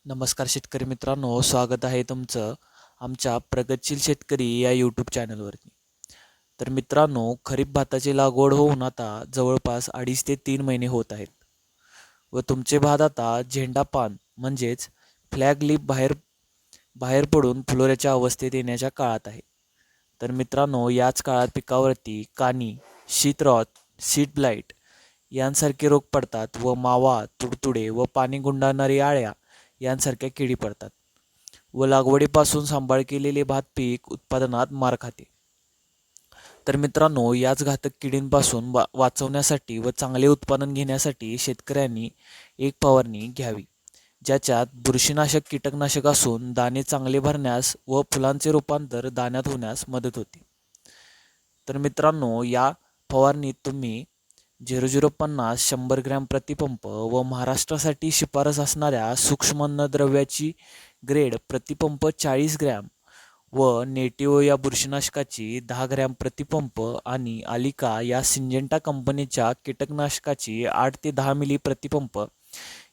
नमस्कार शेतकरी मित्रांनो, स्वागत आहे तुमचं आमच्या प्रगतशील शेतकरी या यूट्यूब चॅनलवरती. तर मित्रांनो, खरीप भाताची लागवड होऊन आता जवळपास 2.5 ते 3 महिने होत आहेत व तुमचे भात आता झेंडापान म्हणजेच फ्लॅग लीफ बाहेर बाहेर पडून फुलोऱ्याच्या अवस्थेत येण्याच्या काळात आहे. तर मित्रांनो, याच काळात पिकावरती कानी, शीतरॉत, सीड ब्लाइट यांसारखे रोग पडतात व मावा, तुडतुडे व पाणी गुंडाळणारी अळ्या यांसारख्या किडी पडतात व लागवडीपासून सांभाळ केलेले भात पीक उत्पादनात मार खाते. तर मित्रांनो, याच घातक किडींपासून वाचवण्यासाठी व चांगले उत्पादन घेण्यासाठी शेतकऱ्यांनी एक फवारणी घ्यावी, ज्याच्यात बुरशीनाशक कीटकनाशक असून दाणे चांगले भरण्यास व फुलांचे रूपांतर दाण्यात होण्यास मदत होते. तर मित्रांनो, या फवारणीत तुम्ही 0050 100 ग्रॅम प्रतिपंप व महाराष्ट्रासाठी शिफारस असणाऱ्या सूक्ष्म अन्नद्रव्याची ग्रेड प्रतिपंप 40 ग्रॅम व नेटिव्ह या बुरशीनाशकाची 10 ग्रॅम प्रतिपंप आणि आलिका या सिंजेंटा कंपनीच्या कीटकनाशकाची 8 ते 10 मिली प्रतिपंप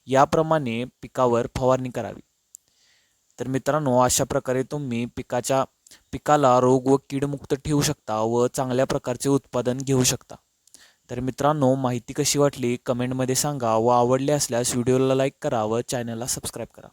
याप्रमाणे पिकावर फवारणी करावी. तर मित्रांनो, अशा प्रकारे तुम्ही पिकाला रोग व कीडमुक्त ठेवू शकता व चांगल्या प्रकारचे उत्पादन घेऊ शकता. तर मित्रांनो, माहिती कशी वाटली कमेंटमध्ये सांगा व आवडले असल्यास व्हिडिओला लाईक करा व चॅनलला सबस्क्राईब करा.